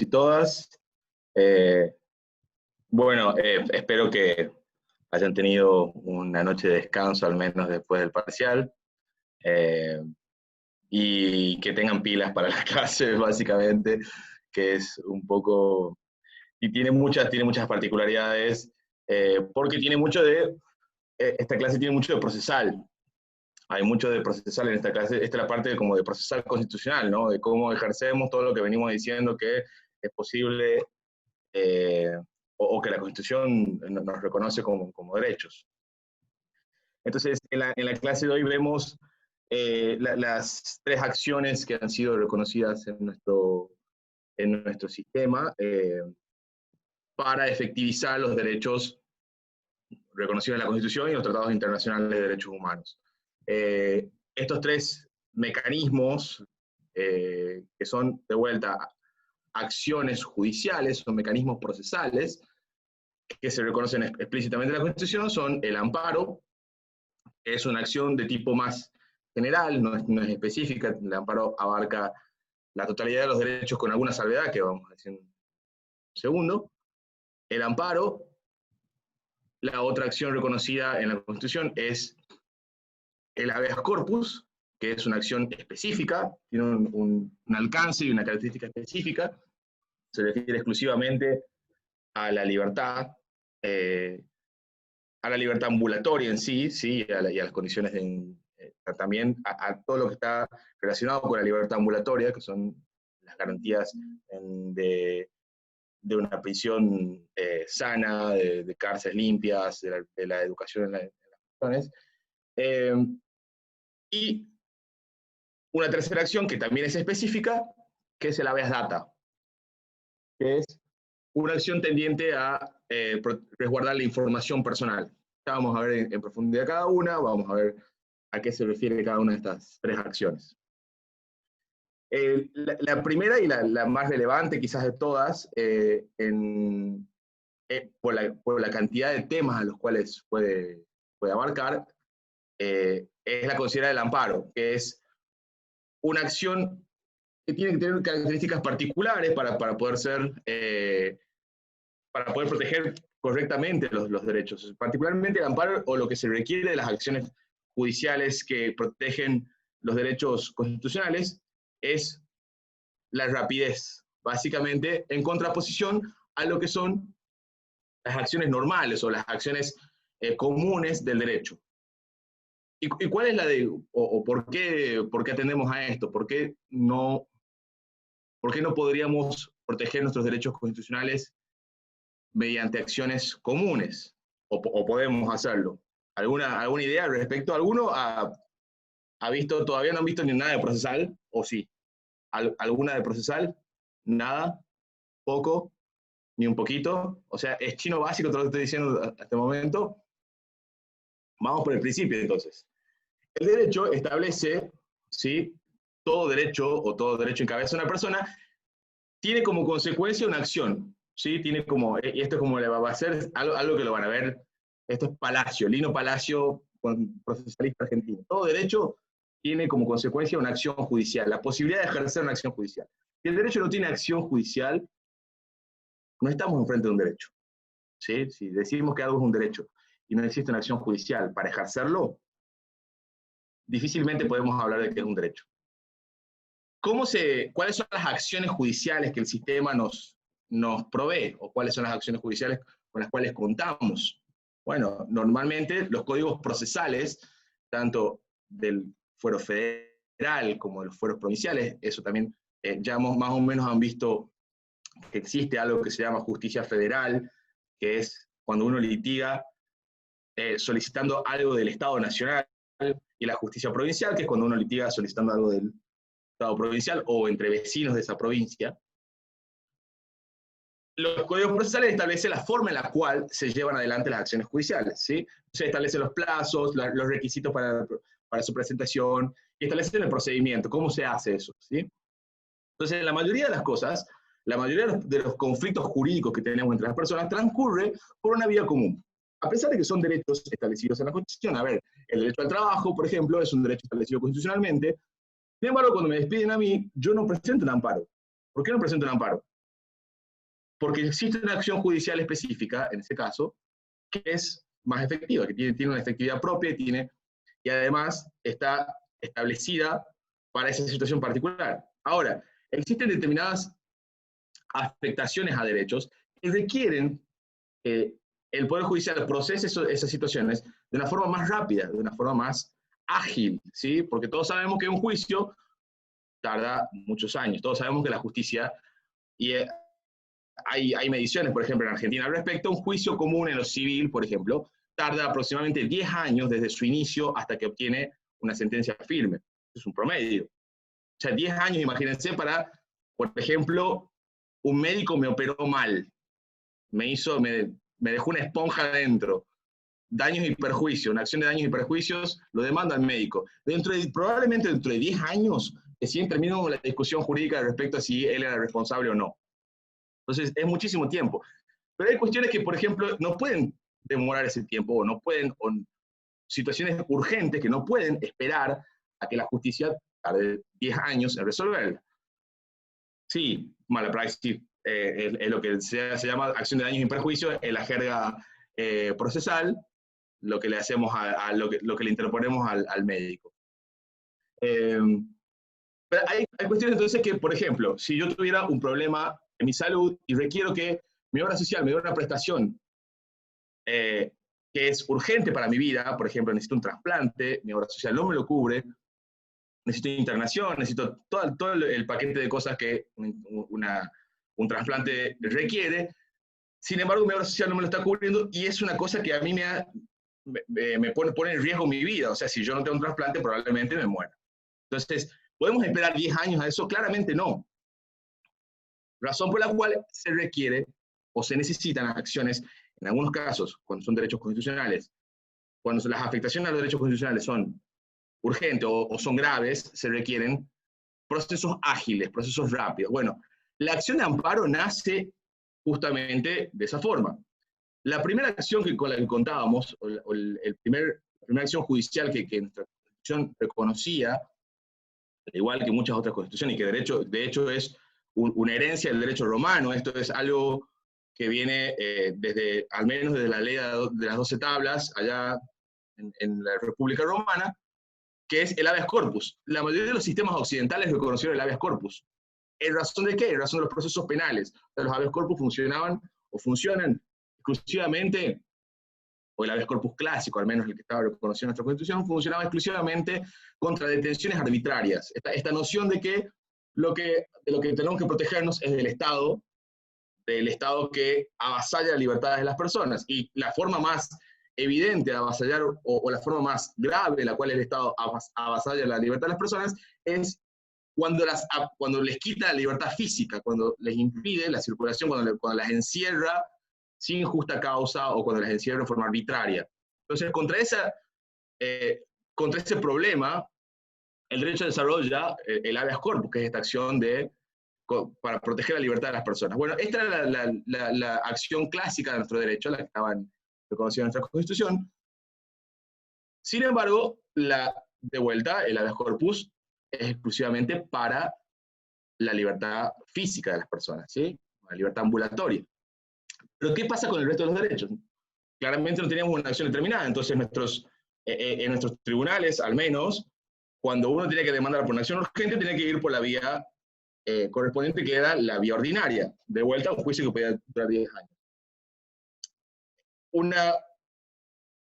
y todas. Espero que hayan tenido una noche de descanso, al menos después del parcial, y que tengan pilas para las clases, básicamente, que es un poco... Y tiene muchas particularidades, porque tiene mucho de... esta clase tiene mucho de procesal. Hay mucho de procesal en esta clase. Esta es la parte como de procesal constitucional, ¿no? De cómo ejercemos todo lo que venimos diciendo que es posible, eh, o que la Constitución nos reconoce como derechos. Entonces, en la clase de hoy vemos las tres acciones que han sido reconocidas en nuestro sistema para efectivizar los derechos reconocidos en la Constitución y los tratados internacionales de derechos humanos. Estos tres mecanismos, que son, de vuelta, acciones judiciales o mecanismos procesales que se reconocen explícitamente en la Constitución, son el amparo, que es una acción de tipo más general, no es específica. El amparo abarca la totalidad de los derechos con alguna salvedad, que vamos a decir en un segundo. El amparo, la otra acción reconocida en la Constitución es el habeas corpus, que es una acción específica, tiene un alcance y una característica específica, se refiere exclusivamente a la libertad, ambulatoria en sí, ¿sí? Y a las condiciones también a todo lo que está relacionado con la libertad ambulatoria, que son las garantías de una prisión sana, de cárceles limpias, de la educación en las prisiones. Y una tercera acción que también es específica, que es el habeas data, que es una acción tendiente a resguardar la información personal. Ya vamos a ver en profundidad cada una, vamos a ver a qué se refiere cada una de estas tres acciones. La primera y la más relevante quizás de todas, por la cantidad de temas a los cuales puede abarcar, es la considerada del amparo, que es una acción que tiene que tener características particulares para poder proteger correctamente los derechos. Particularmente el amparo, o lo que se requiere de las acciones judiciales que protegen los derechos constitucionales, es la rapidez, básicamente en contraposición a lo que son las acciones normales o las acciones comunes del derecho. ¿Y cuál es la de, o por qué atendemos a esto? ¿Por qué no podríamos proteger nuestros derechos constitucionales mediante acciones comunes? ¿O podemos hacerlo? ¿Alguna idea al respecto? ¿Alguno ha visto, todavía no han visto ni nada de procesal? ¿O sí? ¿Alguna de procesal? ¿Nada? ¿Poco? ¿Ni un poquito? O sea, ¿es chino básico todo lo que estoy diciendo hasta este momento? Vamos por el principio, entonces. El derecho establece, ¿sí? Todo derecho en cabeza de una persona tiene como consecuencia una acción, ¿sí? Tiene como, y esto es como va a ser algo que lo van a ver, esto es Palacio, Lino Palacio, procesalista argentino. Todo derecho tiene como consecuencia una acción judicial, la posibilidad de ejercer una acción judicial. Si el derecho no tiene acción judicial, no estamos enfrente de un derecho, ¿sí? Si decimos que algo es un derecho y no existe una acción judicial para ejercerlo, difícilmente podemos hablar de que es un derecho. ¿Cuáles son las acciones judiciales que el sistema nos provee? ¿O cuáles son las acciones judiciales con las cuales contamos? Bueno, normalmente los códigos procesales, tanto del fuero federal como de los fueros provinciales, eso también ya más o menos han visto que existe algo que se llama justicia federal, que es cuando uno litiga solicitando algo del Estado Nacional, y la justicia provincial, que es cuando uno litiga solicitando algo del Estado provincial o entre vecinos de esa provincia. Los códigos procesales establecen la forma en la cual se llevan adelante las acciones judiciales, ¿sí? Se establecen los plazos, los requisitos para su presentación, y establecen el procedimiento, cómo se hace eso, ¿sí? Entonces, la mayoría de las cosas, la mayoría de los conflictos jurídicos que tenemos entre las personas transcurre por una vía común. A pesar de que son derechos establecidos en la Constitución. A ver, el derecho al trabajo, por ejemplo, es un derecho establecido constitucionalmente. Sin embargo, cuando me despiden a mí, yo no presento un amparo. ¿Por qué no presento un amparo? porque existe una acción judicial específica, en ese caso, que es más efectiva, que tiene una efectividad propia y además está establecida para esa situación particular. Ahora, existen determinadas afectaciones a derechos que requieren que el Poder Judicial procese esas situaciones de una forma más rápida, de una forma más ágil, ¿sí? Porque todos sabemos que un juicio tarda muchos años, todos sabemos que la justicia, y hay mediciones, por ejemplo, en Argentina al respecto, un juicio común en lo civil, por ejemplo, tarda aproximadamente 10 años desde su inicio hasta que obtiene una sentencia firme. Es un promedio. O sea, 10 años, imagínense, para, por ejemplo, un médico me operó mal, me dejó una esponja adentro, daños y perjuicios, una acción de daños y perjuicios, lo demanda el médico. Probablemente dentro de 10 años, recién terminó la discusión jurídica respecto a si él era responsable o no. Entonces, es muchísimo tiempo. Pero hay cuestiones que, por ejemplo, no pueden demorar ese tiempo, o no pueden, o situaciones urgentes que no pueden esperar a que la justicia tarde 10 años en resolverla. Sí, mala praxis es lo que se llama acción de daños y perjuicios en la jerga procesal, lo que le hacemos lo que le interponemos al médico. Pero hay cuestiones entonces que, por ejemplo, si yo tuviera un problema en mi salud y requiero que mi obra social me dé una prestación que es urgente para mi vida, por ejemplo, necesito un trasplante, mi obra social no me lo cubre, necesito internación, necesito todo el paquete de cosas que un trasplante requiere. Sin embargo, mi obra social no me lo está cubriendo y es una cosa que a mí me pone en riesgo mi vida. O sea, si yo no tengo un trasplante, probablemente me muera. Entonces, ¿podemos esperar 10 años a eso? Claramente no. Razón por la cual se requiere o se necesitan acciones, en algunos casos, cuando son derechos constitucionales, cuando las afectaciones a los derechos constitucionales son urgentes o son graves, se requieren procesos ágiles, procesos rápidos. Bueno, la acción de amparo nace justamente de esa forma. La primera acción con la que contábamos, o la primera acción judicial que nuestra Constitución reconocía, al igual que muchas otras constituciones, y que de hecho es una herencia del derecho romano, esto es algo que viene al menos desde la ley de las 12 tablas, allá en la República Romana, que es el habeas corpus. La mayoría de los sistemas occidentales reconocieron el habeas corpus. ¿En razón de qué? En razón de los procesos penales. O sea, los habeas corpus funcionaban o funcionan exclusivamente, o el habeas corpus clásico, al menos el que estaba reconocido en nuestra Constitución, funcionaba exclusivamente contra detenciones arbitrarias. Esta noción de que de lo que tenemos que protegernos es del Estado que avasalla la libertad de las personas. Y la forma más evidente de avasallar, o la forma más grave en la cual el Estado avasalla la libertad de las personas, es cuando les quita la libertad física, cuando les impide la circulación, cuando las encierra sin justa causa o cuando las encierra de forma arbitraria. Entonces, contra ese problema, el derecho desarrolla el habeas corpus, que es esta acción para proteger la libertad de las personas. Bueno, esta era la acción clásica de nuestro derecho, la que estaban reconocida en nuestra Constitución. Sin embargo, de vuelta, el habeas corpus es exclusivamente para la libertad física de las personas, ¿sí? La libertad ambulatoria. Pero ¿qué pasa con el resto de los derechos? Claramente no teníamos una acción determinada, entonces en nuestros tribunales, al menos, cuando uno tiene que demandar por una acción urgente, tiene que ir por la vía correspondiente, que era la vía ordinaria, de vuelta a un juicio que podía durar 10 años.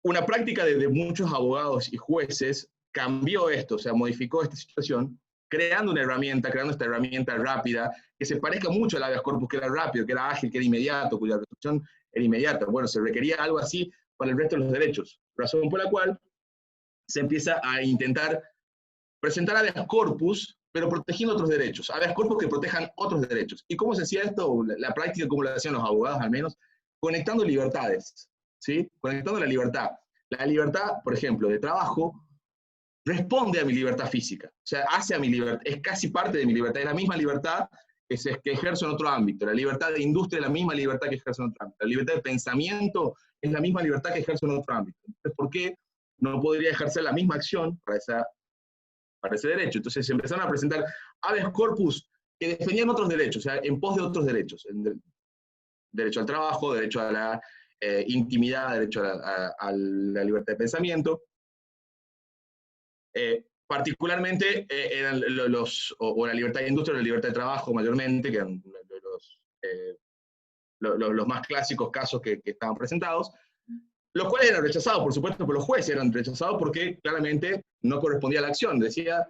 Una práctica de muchos abogados y jueces cambió esto, o sea, modificó esta situación, creando esta herramienta rápida, que se parezca mucho al habeas corpus, que era rápido, que era ágil, que era inmediato, cuya resolución era inmediata. Bueno, se requería algo así para el resto de los derechos, razón por la cual se empieza a intentar presentar habeas corpus, pero protegiendo otros derechos, habeas corpus que protejan otros derechos. ¿Y cómo se hacía esto? La práctica, como lo hacían los abogados al menos, conectando libertades, ¿sí? Conectando la libertad. La libertad, por ejemplo, de trabajo, responde a mi libertad física, o sea, hace a mi libertad, es casi parte de mi libertad, es la misma libertad que ejerzo en otro ámbito, la libertad de industria es la misma libertad que ejerzo en otro ámbito, la libertad de pensamiento es la misma libertad que ejerzo en otro ámbito. Entonces, ¿por qué no podría ejercer la misma acción para ese derecho? Entonces se empezaron a presentar habeas corpus que defendían otros derechos, o sea, en pos de otros derechos. derecho al trabajo, derecho a la intimidad, derecho a la libertad de pensamiento. Particularmente eran o la libertad de industria o la libertad de trabajo mayormente, que eran los más clásicos casos que estaban presentados, los cuales eran rechazados, por supuesto, por los jueces, eran rechazados porque claramente no correspondía a la acción. Decía,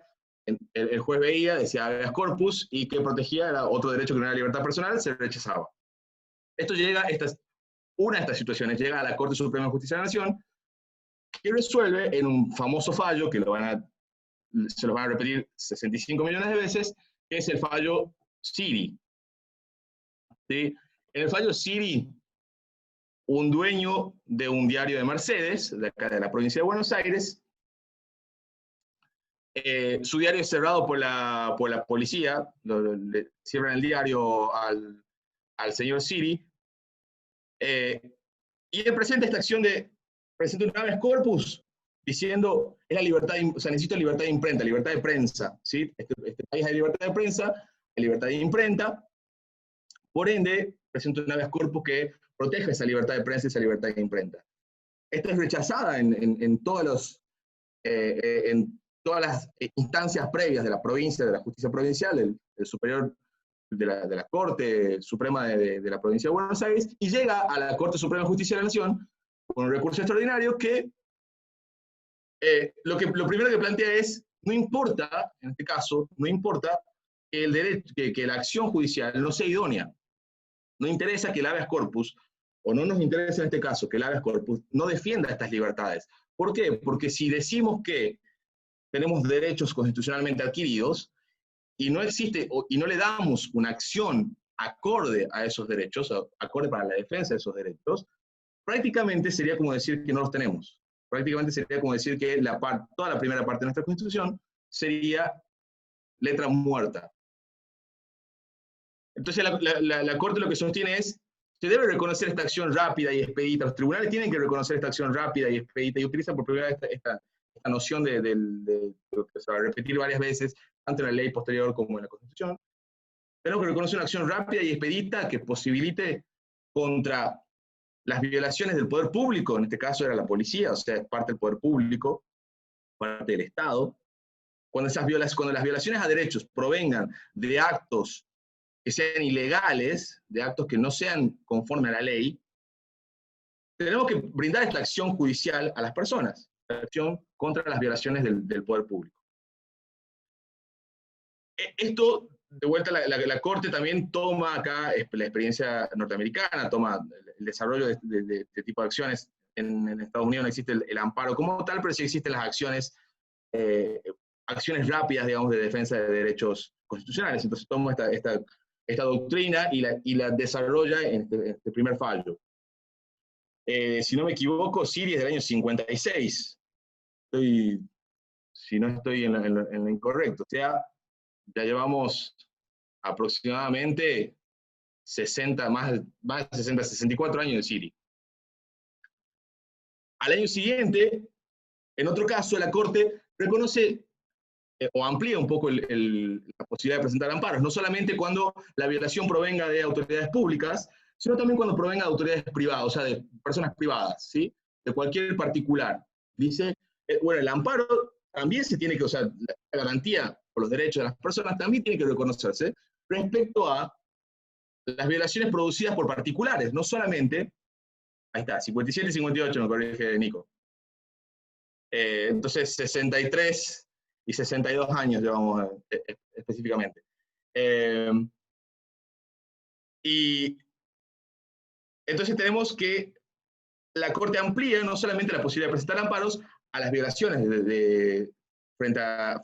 el juez veía, decía habeas corpus, y que protegía era otro derecho que no era la libertad personal, se rechazaba. Esto llega, una de estas situaciones llega a la Corte Suprema de Justicia de la Nación, que resuelve en un famoso fallo, que se lo van a repetir 65 millones de veces, que es el fallo Siri. ¿Sí? En el fallo Siri, un dueño de un diario de Mercedes, de acá de la provincia de Buenos Aires, su diario es cerrado por la policía, le cierran el diario al señor Siri, y él presenta esta acción presenta un habeas corpus diciendo, es la libertad, o sea, necesito libertad de imprenta, libertad de prensa, ¿sí? Este país hay libertad de prensa, hay libertad de imprenta, por ende, presenta un habeas corpus que proteja esa libertad de prensa y esa libertad de imprenta. Esta es rechazada en todas las instancias previas de la provincia, de la justicia provincial, el superior de la Corte Suprema de la provincia de Buenos Aires, y llega a la Corte Suprema de Justicia de la Nación con un recurso extraordinario que lo primero que plantea es, no importa, en este caso, no importa que, que la acción judicial no sea idónea. No interesa que el habeas corpus, o no nos interesa en este caso que el habeas corpus no defienda estas libertades. ¿Por qué? Porque si decimos que tenemos derechos constitucionalmente adquiridos y no existe, y no le damos una acción acorde a esos derechos, acorde para la defensa de esos derechos, prácticamente sería como decir que no los tenemos. Prácticamente sería como decir que toda la primera parte de nuestra Constitución sería letra muerta. Entonces la Corte lo que sostiene es, se debe reconocer esta acción rápida y expedita, los tribunales tienen que reconocer esta acción rápida y expedita, y utilizan por primera vez esta noción de que se va a repetir varias veces, tanto en la ley posterior como en la Constitución. Tenemos que reconocer una acción rápida y expedita que posibilite contra las violaciones del poder público, en este caso era la policía, o sea, es parte del poder público, parte del Estado. Cuando las violaciones a derechos provengan de actos que sean ilegales, de actos que no sean conforme a la ley, tenemos que brindar esta acción judicial a las personas, la acción contra las violaciones del poder público. Esto, de vuelta, la Corte también toma acá la experiencia norteamericana, toma el desarrollo de este tipo de acciones. En Estados Unidos no existe el amparo como tal, pero sí existen las acciones rápidas, digamos, de defensa de derechos constitucionales. Entonces toma esta doctrina y la desarrolla en este primer fallo. Si no me equivoco, Siri es del año 56. Si no estoy en lo incorrecto. O sea, ya llevamos aproximadamente 64 años de Siri. Al año siguiente, en otro caso, la Corte reconoce o amplía un poco la posibilidad de presentar amparos, no solamente cuando la violación provenga de autoridades públicas, sino también cuando provenga de autoridades privadas, o sea, de personas privadas, ¿sí? De cualquier particular. Dice, bueno, el amparo también se tiene que, o sea, la garantía por los derechos de las personas también tiene que reconocerse respecto a las violaciones producidas por particulares, no solamente, ahí está, 57 y 58, me corrige Nico. Entonces, 63 y 62 años llevamos específicamente. Y entonces tenemos que la Corte amplía no solamente la posibilidad de presentar amparos a las violaciones frente a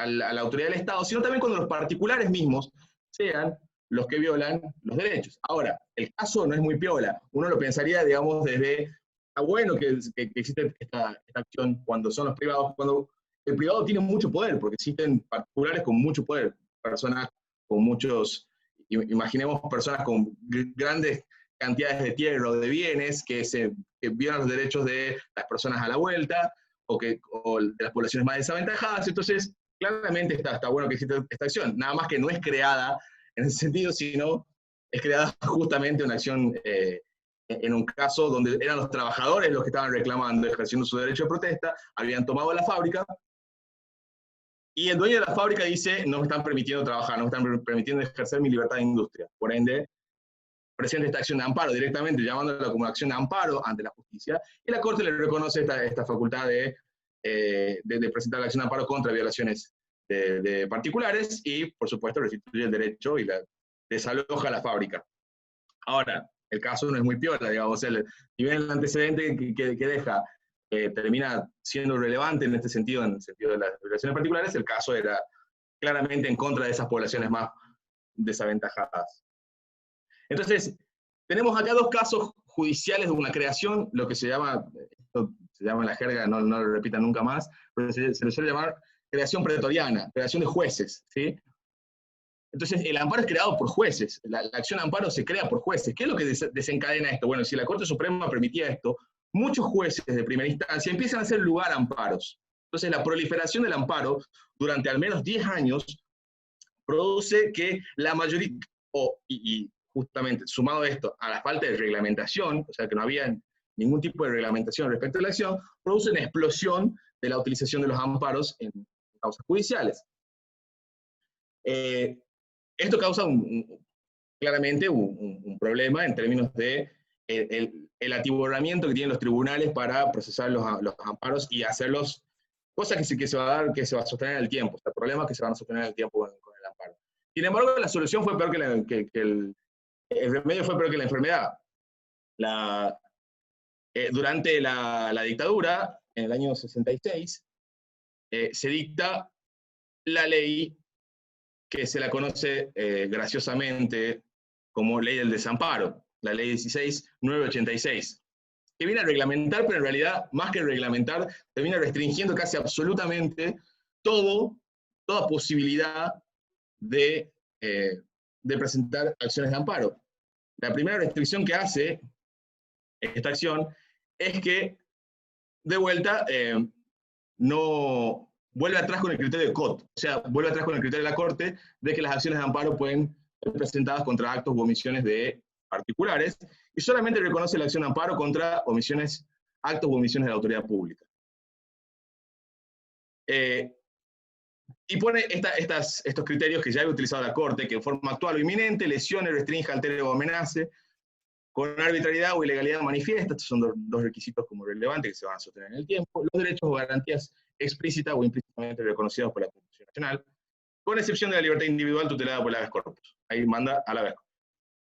la autoridad del Estado, sino también cuando los particulares mismos sean los que violan los derechos. Ahora, el caso no es muy piola. Uno lo pensaría, digamos, desde, bueno que existe esta acción cuando son los privados, cuando el privado tiene mucho poder, porque existen particulares con mucho poder, personas con muchos, imaginemos personas con grandes cantidades de tierra o de bienes que violan los derechos de las personas a la vuelta o de las poblaciones más desaventajadas. Entonces, claramente está bueno que exista esta acción, nada más que no es creada en ese sentido, sino es creada justamente una acción en un caso donde eran los trabajadores los que estaban reclamando, ejerciendo su derecho de protesta, habían tomado la fábrica, y el dueño de la fábrica dice, no me están permitiendo trabajar, no me están permitiendo ejercer mi libertad de industria. Por ende, presenta esta acción de amparo directamente, llamándola como acción de amparo ante la justicia, y la Corte le reconoce esta facultad de presentar la acción de amparo contra violaciones de particulares, y por supuesto restituye el derecho y desaloja la fábrica. Ahora, el caso no es muy piola, digamos, si bien el antecedente que deja termina siendo relevante en este sentido, en el sentido de las violaciones particulares, el caso era claramente en contra de esas poblaciones más desaventajadas. Entonces, tenemos acá dos casos judiciales de una creación, lo que se llama, esto se llama en la jerga, no lo repitan nunca más, pero se le suele llamar creación pretoriana, creación de jueces, ¿sí? Entonces, el amparo es creado por jueces, la acción de amparo se crea por jueces. ¿Qué es lo que desencadena esto? Bueno, si la Corte Suprema permitía esto, muchos jueces de primera instancia empiezan a hacer lugar a amparos. Entonces, la proliferación del amparo durante al menos 10 años produce que la mayoría, y justamente sumado esto a la falta de reglamentación, o sea que no había ningún tipo de reglamentación respecto a la acción, produce una explosión de la utilización de los amparos en causas judiciales. Esto causa claramente un problema en términos de el atiborramiento que tienen los tribunales para procesar los amparos y hacerlos, cosas que se va a sostener en el tiempo, o sea, problemas que se van a sostener en el tiempo con el amparo. Sin embargo, la solución fue peor el remedio fue peor que la enfermedad. Durante la dictadura, en el año 66, se dicta la ley que se la conoce graciosamente como ley del desamparo, la ley 16.986, que viene a reglamentar, pero en realidad, más que reglamentar, termina restringiendo casi absolutamente toda posibilidad de presentar acciones de amparo. La primera restricción que hace esta acción es que, de vuelta, no vuelve atrás con el criterio de COT, o sea, vuelve atrás con el criterio de la Corte de que las acciones de amparo pueden ser presentadas contra actos u omisiones de particulares, y solamente reconoce la acción de amparo contra actos u omisiones de la autoridad pública. Y pone estos criterios que ya había utilizado la Corte, que en forma actual o inminente lesione, restrinja, altere o amenace, con arbitrariedad o ilegalidad manifiesta, estos son dos requisitos como relevantes que se van a sostener en el tiempo, los derechos o garantías explícitas o implícitamente reconocidos por la Constitución Nacional, con excepción de la libertad individual tutelada por el habeas corpus. Ahí manda al habeas corpus.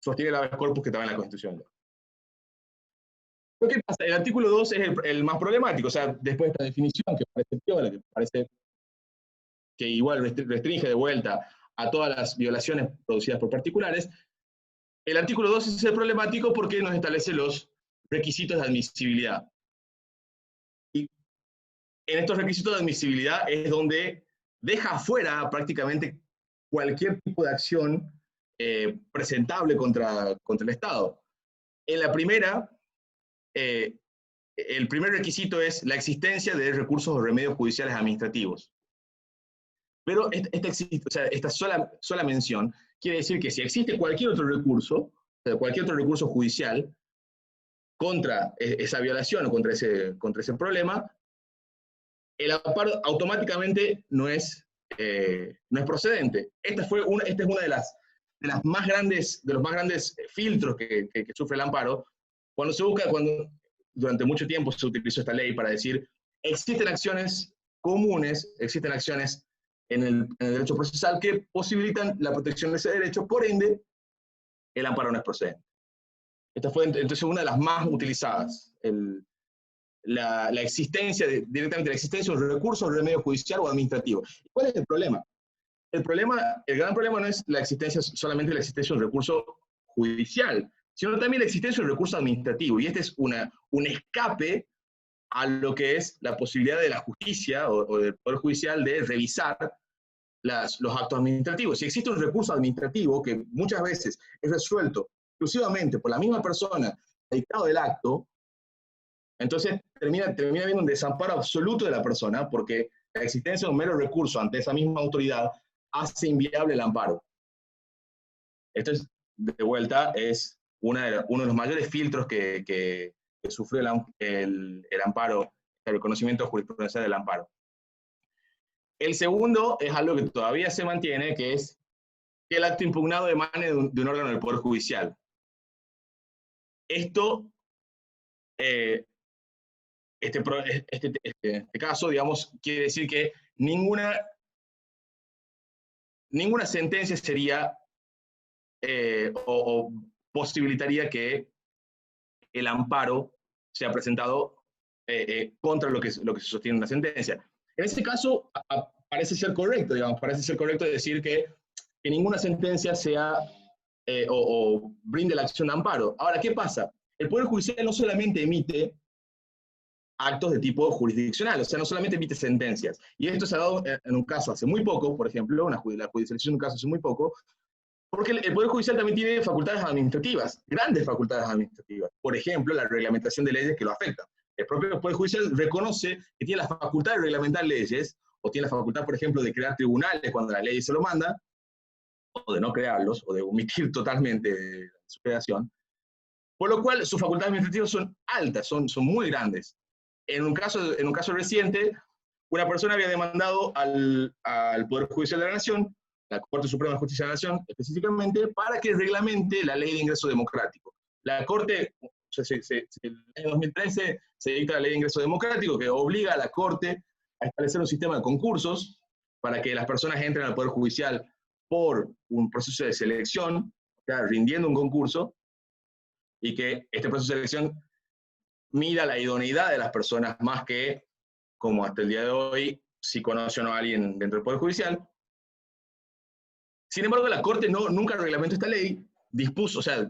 Sostiene el habeas corpus que estaba en la Constitución. ¿Pero qué pasa? El artículo 2 es el más problemático, o sea, después de esta definición que parece piola, que parece que igual restringe de vuelta a todas las violaciones producidas por particulares, el artículo 2 es el problemático porque nos establece los requisitos de admisibilidad. Y en estos requisitos de admisibilidad es donde deja afuera prácticamente cualquier tipo de acción presentable contra el Estado. En la primera, el primer requisito es la existencia de recursos o remedios judiciales administrativos. Pero esta sola mención quiere decir que si existe cualquier otro recurso judicial contra esa violación o contra ese problema, el amparo automáticamente no es procedente. Esta es una de los más grandes filtros que sufre el amparo, cuando durante mucho tiempo se utilizó esta ley para decir, existen acciones comunes, existen acciones en el derecho procesal que posibilitan la protección de ese derecho, por ende, el amparo no es procedente. Esta fue entonces una de las más utilizadas, la existencia, directamente la existencia de un recurso, remedio judicial o administrativo. ¿Cuál es el problema? El gran problema no es solamente la existencia de un recurso judicial, sino también la existencia de un recurso administrativo, y este es un escape a lo que es la posibilidad de la justicia o del Poder Judicial de revisar los actos administrativos. Si existe un recurso administrativo que muchas veces es resuelto exclusivamente por la misma persona dictado del acto, entonces termina habiendo un desamparo absoluto de la persona porque la existencia de un mero recurso ante esa misma autoridad hace inviable el amparo. Esto es de vuelta, es uno de los mayores filtros que sufrió el amparo, el reconocimiento jurisprudencial del amparo. El segundo es algo que todavía se mantiene, que es que el acto impugnado emane de un órgano del Poder Judicial. Esto, este caso, digamos, quiere decir que ninguna sentencia sería o posibilitaría que el amparo sea presentado contra lo que se sostiene en una sentencia. En ese caso, parece ser correcto, digamos, parece ser correcto decir que ninguna sentencia sea o brinde la acción de amparo. Ahora, ¿qué pasa? El Poder Judicial no solamente emite actos de tipo jurisdiccional, o sea, no solamente emite sentencias. Y esto se ha dado en un caso hace muy poco, por ejemplo, la judicialización de un caso hace muy poco, porque el Poder Judicial también tiene facultades administrativas, grandes facultades administrativas. Por ejemplo, la reglamentación de leyes que lo afectan. El propio Poder Judicial reconoce que tiene la facultad de reglamentar leyes, o tiene la facultad, por ejemplo, de crear tribunales cuando la ley se lo manda, o de no crearlos, o de omitir totalmente su creación. Por lo cual, sus facultades administrativas son altas, son muy grandes. En un caso reciente, una persona había demandado al Poder Judicial de la Nación, la Corte Suprema de Justicia de la Nación específicamente, para que reglamente la ley de ingreso democrático. La Corte, en el año 2013 se dicta la ley de ingreso democrático que obliga a la Corte a establecer un sistema de concursos para que las personas entren al Poder Judicial por un proceso de selección, o sea, rindiendo un concurso, y que este proceso de selección mira la idoneidad de las personas más que, como hasta el día de hoy, si conoce o no a alguien dentro del Poder Judicial. Sin embargo, la Corte nunca reglamentó esta ley, dispuso, o sea,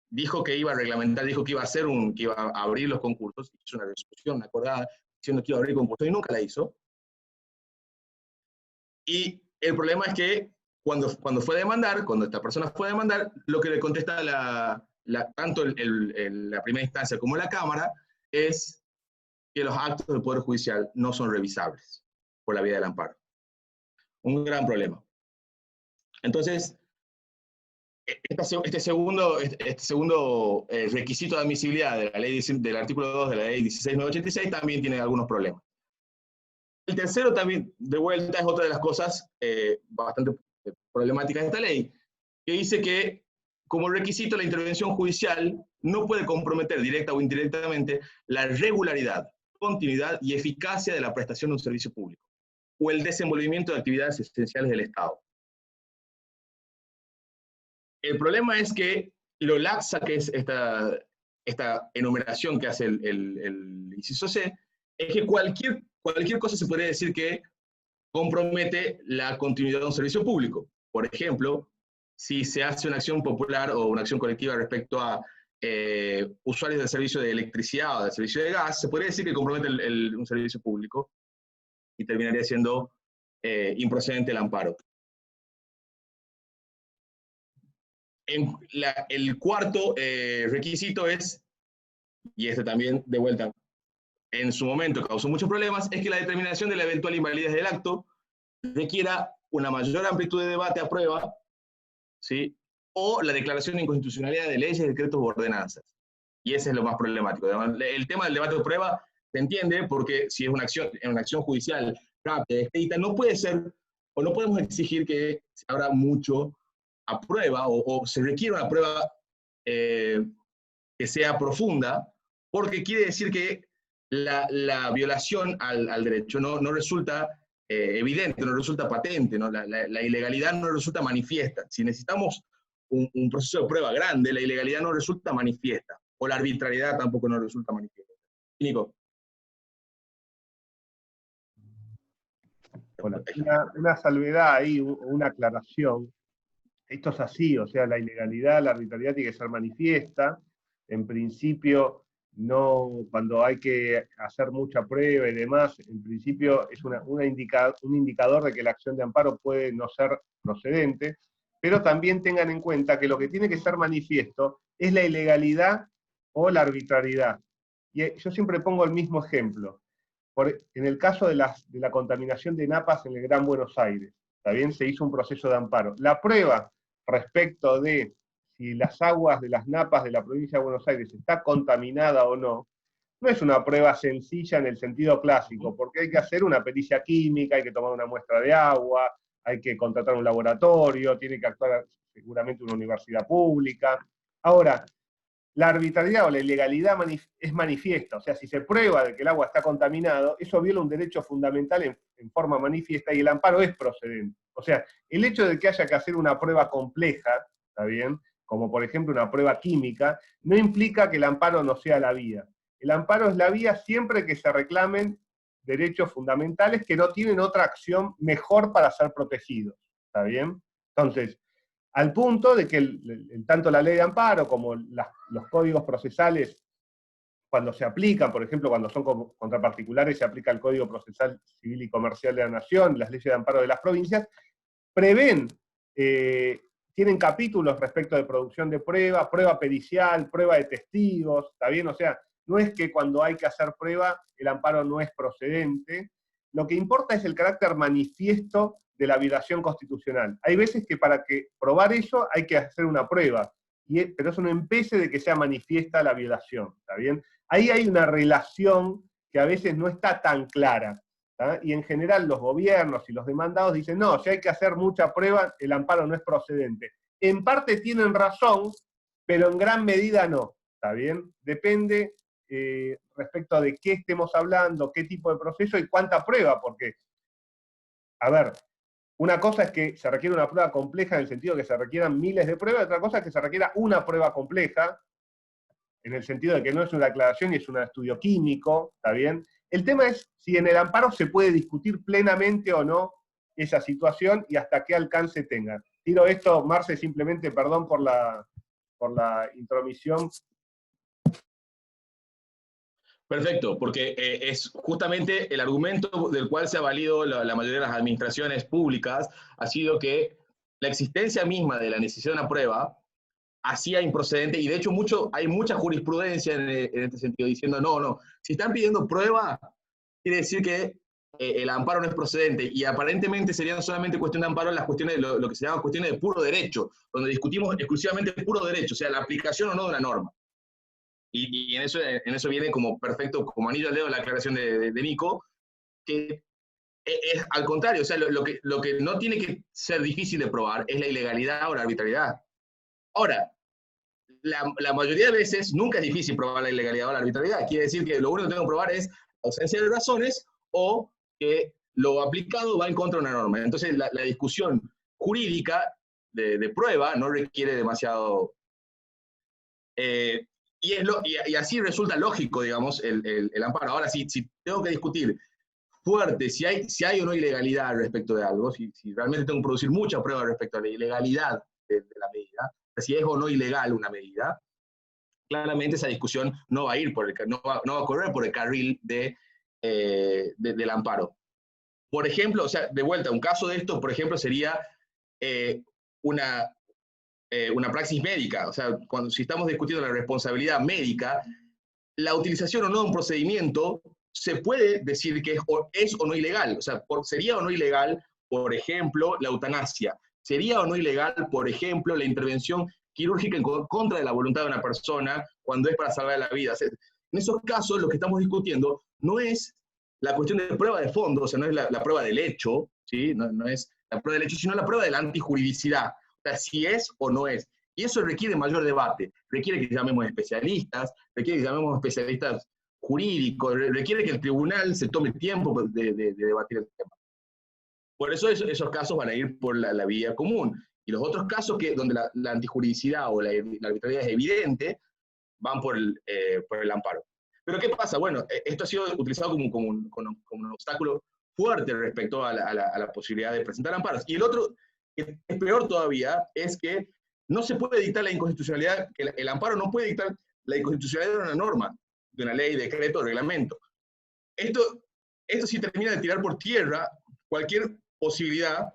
dijo que iba a reglamentar, dijo que iba a abrir los concursos, hizo una resolución acordada diciendo que iba a abrir concursos y nunca la hizo. Y el problema es que cuando fue a demandar, cuando esta persona fue a demandar, lo que le contesta tanto la primera instancia como la Cámara es que los actos del Poder Judicial no son revisables por la vía del amparo. Un gran problema. Entonces, este segundo requisito de admisibilidad de la ley, del artículo 2 de la ley 16.986 también tiene algunos problemas. El tercero también, de vuelta, es otra de las cosas bastante problemáticas de esta ley, que dice que como requisito la intervención judicial no puede comprometer directa o indirectamente la regularidad, continuidad y eficacia de la prestación de un servicio público o el desenvolvimiento de actividades esenciales del Estado. El problema es que lo laxa que es esta enumeración que hace el inciso C, es que cualquier cosa se podría decir que compromete la continuidad de un servicio público. Por ejemplo, si se hace una acción popular o una acción colectiva respecto a usuarios del servicio de electricidad o del servicio de gas, se podría decir que compromete un servicio público y terminaría siendo improcedente el amparo. El cuarto requisito es, y este también de vuelta en su momento causó muchos problemas, es que la determinación de la eventual invalidez del acto requiera una mayor amplitud de debate a prueba, ¿sí? O la declaración de inconstitucionalidad de leyes, decretos u ordenanzas. Y ese es lo más problemático. El tema del debate a prueba se entiende porque si es una acción judicial rápida, expedita, no puede ser, o no podemos exigir que se abra mucho a prueba o se requiere una prueba que sea profunda, porque quiere decir que la violación al derecho no resulta evidente, no resulta patente, ¿no? La ilegalidad no resulta manifiesta. Si necesitamos un proceso de prueba grande, la ilegalidad no resulta manifiesta, o la arbitrariedad tampoco no resulta manifiesta. Nico. Bueno, una salvedad ahí, una aclaración. Esto es así, o sea, la ilegalidad, la arbitrariedad tiene que ser manifiesta. En principio, no, cuando hay que hacer mucha prueba y demás, en principio es un indicador de que la acción de amparo puede no ser procedente, pero también tengan en cuenta que lo que tiene que ser manifiesto es la ilegalidad o la arbitrariedad. Y yo siempre pongo el mismo ejemplo. En el caso de la contaminación de napas en el Gran Buenos Aires, también se hizo un proceso de amparo. La prueba respecto de si las aguas de las napas de la provincia de Buenos Aires está contaminada o no, no es una prueba sencilla en el sentido clásico, porque hay que hacer una pericia química, hay que tomar una muestra de agua, hay que contratar un laboratorio, tiene que actuar seguramente una universidad pública. Ahora, la arbitrariedad o la ilegalidad es manifiesta, o sea, si se prueba de que el agua está contaminado, eso viola un derecho fundamental en forma manifiesta y el amparo es procedente. O sea, el hecho de que haya que hacer una prueba compleja, ¿está bien? Como por ejemplo una prueba química, no implica que el amparo no sea la vía. El amparo es la vía siempre que se reclamen derechos fundamentales que no tienen otra acción mejor para ser protegidos, ¿está bien? Entonces, al punto de que tanto la ley de amparo como los códigos procesales, cuando se aplican, por ejemplo, cuando son contra particulares, se aplica el Código Procesal Civil y Comercial de la Nación, las leyes de amparo de las provincias, prevén, tienen capítulos respecto de producción de prueba, prueba pericial, prueba de testigos, ¿está bien? O sea, no es que cuando hay que hacer prueba el amparo no es procedente, lo que importa es el carácter manifiesto de la violación constitucional. Hay veces que para probar eso hay que hacer una prueba, pero eso no impide de que sea manifiesta la violación, ¿está bien? Ahí hay una relación que a veces no está tan clara, ¿tá? Y en general los gobiernos y los demandados dicen, no, si hay que hacer mucha prueba, el amparo no es procedente. En parte tienen razón, pero en gran medida no, ¿está bien? Depende respecto de qué estemos hablando, qué tipo de proceso y cuánta prueba, porque, a ver, una cosa es que se requiere una prueba compleja en el sentido de que se requieran miles de pruebas, y otra cosa es que se requiera una prueba compleja, en el sentido de que no es una declaración y es un estudio químico, ¿está bien? El tema es si en el amparo se puede discutir plenamente o no esa situación y hasta qué alcance tenga. Tiro esto, Marce, simplemente, perdón por la intromisión. Perfecto, porque es justamente el argumento del cual se ha valido la mayoría de las administraciones públicas, ha sido que la existencia misma de la necesidad de una prueba hacía improcedente, y de hecho hay mucha jurisprudencia en este sentido, diciendo, no, si están pidiendo prueba, quiere decir que el amparo no es procedente, y aparentemente serían solamente cuestión de amparo las cuestiones de lo que se llama cuestiones de puro derecho, donde discutimos exclusivamente puro derecho, o sea, la aplicación o no de una norma. Y en eso viene como perfecto, como anillo al dedo la aclaración de Nico, que es al contrario, o sea, lo que no tiene que ser difícil de probar es la ilegalidad o la arbitrariedad. Ahora, la mayoría de veces nunca es difícil probar la ilegalidad o la arbitrariedad. Quiere decir que lo único que tengo que probar es ausencia de razones o que lo aplicado va en contra de una norma. Entonces, la discusión jurídica de prueba no requiere demasiado... y así resulta lógico, digamos, el amparo. Ahora, si tengo que discutir fuerte si hay o no ilegalidad respecto de algo, si realmente tengo que producir mucha prueba respecto a la ilegalidad de la medida, si es o no ilegal una medida, claramente esa discusión no va a ir no va a correr por el carril del amparo. Por ejemplo, o sea, de vuelta, un caso de esto, por ejemplo, sería una praxis médica. O sea, si estamos discutiendo la responsabilidad médica, la utilización o no de un procedimiento se puede decir que es o no ilegal. O sea, sería o no ilegal, por ejemplo, la eutanasia. Sería o no ilegal, por ejemplo, la intervención quirúrgica en contra de la voluntad de una persona cuando es para salvar la vida. O sea, en esos casos, lo que estamos discutiendo no es la cuestión de prueba de fondo, o sea, no es la prueba del hecho, ¿sí? No es la prueba del hecho, sino la prueba de la antijuridicidad. O sea, si es o no es. Y eso requiere mayor debate, requiere que llamemos especialistas, requiere que llamemos especialistas jurídicos, requiere que el tribunal se tome tiempo de debatir el tema. Por eso esos casos van a ir por la vía común. Y los otros casos donde la antijuridicidad o la arbitrariedad es evidente, van por el amparo. Pero ¿qué pasa? Bueno, esto ha sido utilizado como un obstáculo fuerte respecto a la posibilidad de presentar amparos. Y el otro, que es peor todavía, es que no se puede dictar la inconstitucionalidad, que el amparo no puede dictar la inconstitucionalidad de una norma, de una ley, decreto, reglamento. Esto sí termina de tirar por tierra cualquier posibilidad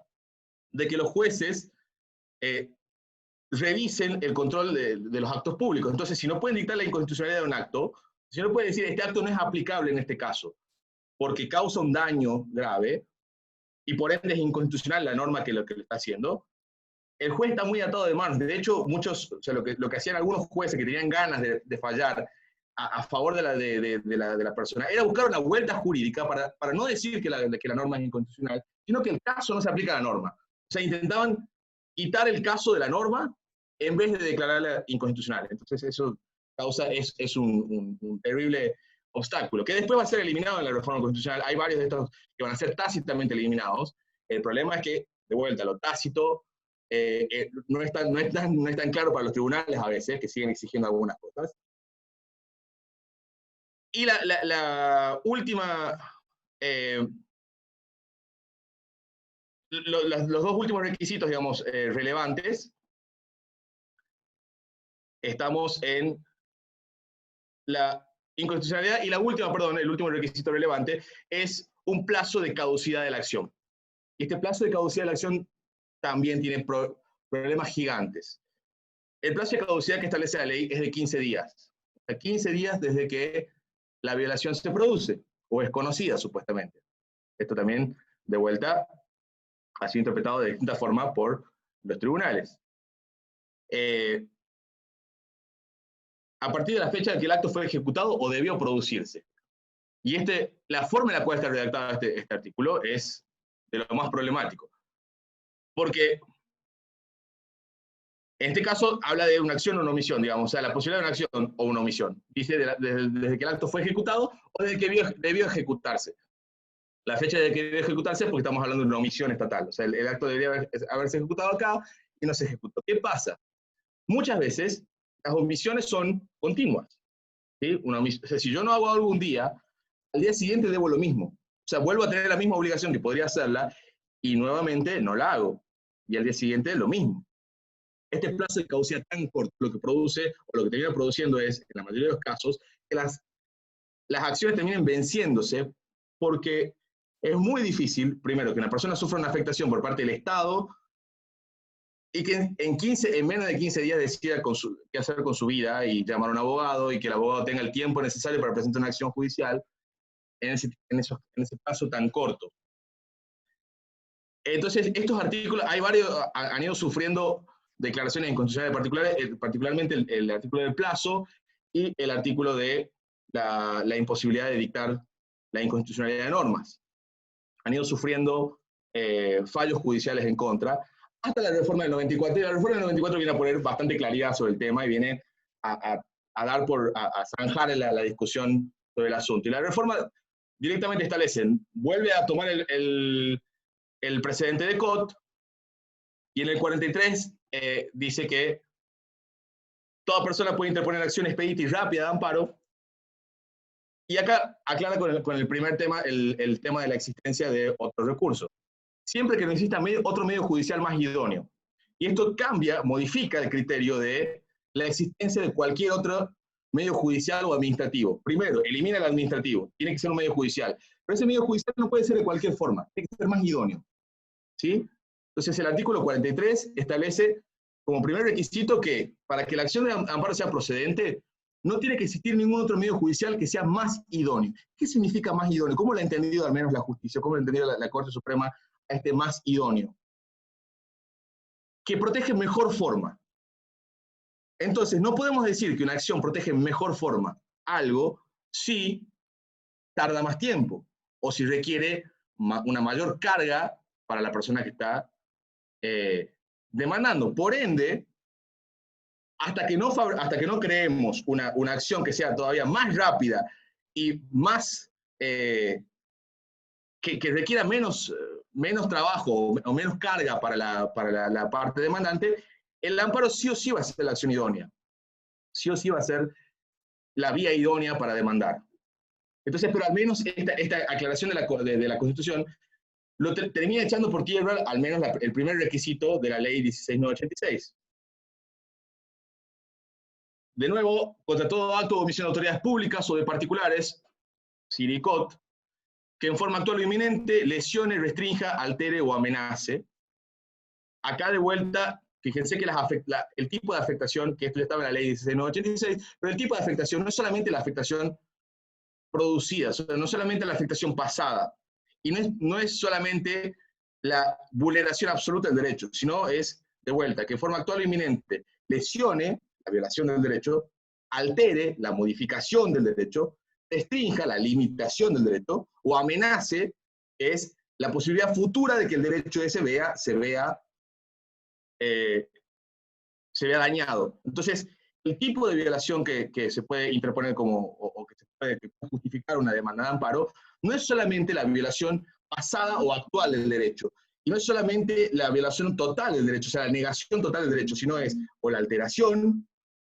de que los jueces revisen el control de los actos públicos. Entonces, si no pueden dictar la inconstitucionalidad de un acto, si no pueden decir este acto no es aplicable en este caso, porque causa un daño grave, y por ende es inconstitucional la norma que lo que le está haciendo, el juez está muy atado de manos. De hecho, muchos, o sea, lo que hacían algunos jueces que tenían ganas de fallar a favor de la persona era buscar una vuelta jurídica para no decir que la norma es inconstitucional, sino que el caso no se aplica a la norma. O sea, intentaban quitar el caso de la norma en vez de declararla inconstitucional. Entonces eso es un terrible obstáculo, que después va a ser eliminado en la reforma constitucional. Hay varios de estos que van a ser tácitamente eliminados. El problema es que, de vuelta, lo tácito no es tan claro para los tribunales a veces, que siguen exigiendo algunas cosas. Y la última, los dos últimos requisitos, digamos, relevantes, estamos en la inconstitucionalidad, y la última, perdón, el último requisito relevante es un plazo de caducidad de la acción. Y este plazo de caducidad de la acción también tiene problemas gigantes. El plazo de caducidad que establece la ley es de 15 días. O sea, 15 días desde que la violación se produce, o es conocida supuestamente. Esto también, de vuelta, ha sido interpretado de distinta forma por los tribunales. A partir de la fecha en que el acto fue ejecutado o debió producirse. Y la forma en la cual está redactado este artículo es de lo más problemático. Porque en este caso habla de una acción o una omisión, digamos, o sea, la posibilidad de una acción o una omisión. Dice desde que el acto fue ejecutado o desde que debió ejecutarse. La fecha de que debió ejecutarse es porque estamos hablando de una omisión estatal. O sea, el acto debería haberse ejecutado acá y no se ejecutó. ¿Qué pasa? Muchas veces las omisiones son continuas. ¿Sí? O sea, si yo no hago algo un día, al día siguiente debo lo mismo. O sea, vuelvo a tener la misma obligación que podría hacerla y nuevamente no la hago. Y al día siguiente lo mismo. Este plazo de caducidad tan corto lo que produce, o lo que termina produciendo es, en la mayoría de los casos, que las acciones terminen venciéndose porque es muy difícil, primero, que una persona sufra una afectación por parte del Estado y que en menos de 15 días decida qué hacer con su vida y llamar a un abogado y que el abogado tenga el tiempo necesario para presentar una acción judicial en ese plazo tan corto. Entonces, estos artículos, hay varios, han ido sufriendo declaraciones inconstitucionales, particularmente el artículo del plazo y el artículo de la imposibilidad de dictar la inconstitucionalidad de normas. Han ido sufriendo fallos judiciales en contra, hasta la reforma del 94, y la reforma del 94 viene a poner bastante claridad sobre el tema y viene a zanjar la discusión sobre el asunto. Y la reforma directamente establece, vuelve a tomar el precedente de Cot, y en el 43 dice que toda persona puede interponer acción expedita y rápida de amparo, y acá aclara con el primer tema el tema de la existencia de otro recurso. Siempre que no exista otro medio judicial más idóneo. Y esto modifica el criterio de la existencia de cualquier otro medio judicial o administrativo. Primero, elimina el administrativo, tiene que ser un medio judicial. Pero ese medio judicial no puede ser de cualquier forma, tiene que ser más idóneo. ¿Sí? Entonces el artículo 43 establece como primer requisito que para que la acción de amparo sea procedente, no tiene que existir ningún otro medio judicial que sea más idóneo. ¿Qué significa más idóneo? ¿Cómo lo ha entendido al menos la justicia? ¿Cómo lo ha entendido la Corte Suprema a este más idóneo? Que protege en mejor forma. Entonces, no podemos decir que una acción protege en mejor forma algo si tarda más tiempo o si requiere una mayor carga para la persona que está demandando. Por ende, hasta que no creemos una acción que sea todavía más rápida y más que requiera menos trabajo o menos carga para la parte demandante, el amparo sí o sí va a ser la acción idónea. Sí o sí va a ser la vía idónea para demandar. Entonces, pero al menos esta aclaración de la Constitución lo termina echando por tierra al menos el primer requisito de la ley 16.986. De nuevo, contra todo acto o omisión de autoridades públicas o de particulares, CIRICOT, que en forma actual o inminente lesione, restrinja, altere o amenace. Acá de vuelta, fíjense que el tipo de afectación, que esto ya estaba en la ley 16.986, pero el tipo de afectación no es solamente la afectación producida, no solamente la afectación pasada, y no es solamente la vulneración absoluta del derecho, sino es de vuelta, que de forma actual o inminente lesione la violación del derecho, altere la modificación del derecho, restrinja la limitación del derecho, o amenace, es la posibilidad futura de que el derecho ese se vea dañado. Entonces, el tipo de violación que se puede interponer o que puede justificar una demanda de amparo no es solamente la violación pasada o actual del derecho, y no es solamente la violación total del derecho, o sea, la negación total del derecho, sino es o la alteración,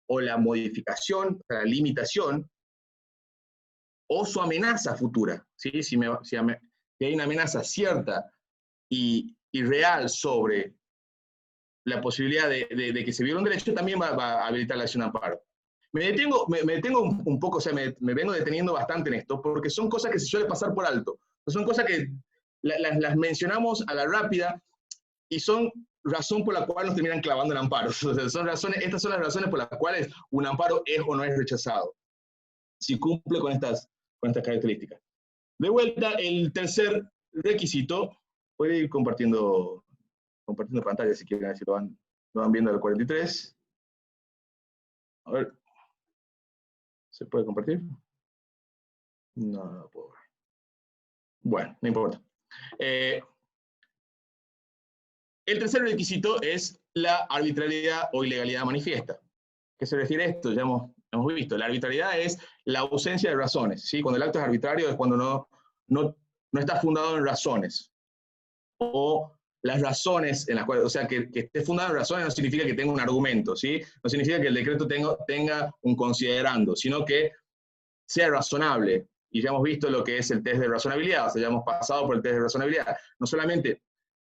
o la modificación, o sea, la limitación, o su amenaza futura. ¿Sí? Si hay una amenaza cierta y real sobre la posibilidad de que se viola un derecho, también va a habilitar la acción de amparo. Me detengo un poco, o sea, me vengo deteniendo bastante en esto, porque son cosas que se suele pasar por alto. Son cosas que las mencionamos a la rápida y son razón por la cual nos terminan clavando en amparos. O sea, estas son las razones por las cuales un amparo es o no es rechazado, si cumple con estas características. De vuelta, el tercer requisito, puede ir compartiendo pantalla si quieren, si lo van viendo el 43. A ver, ¿se puede compartir? No puedo ver. Bueno, no importa. El tercer requisito es la arbitrariedad o ilegalidad manifiesta. ¿Qué se refiere a esto? Ya hemos visto. La arbitrariedad es la ausencia de razones. ¿Sí? Cuando el acto es arbitrario es cuando no está fundado en razones. O las razones en las cuales, o sea, que esté fundado en razones no significa que tenga un argumento, ¿sí? No significa que el decreto tenga un considerando, sino que sea razonable. Y ya hemos visto lo que es el test de razonabilidad, o sea, ya hemos pasado por el test de razonabilidad. No solamente,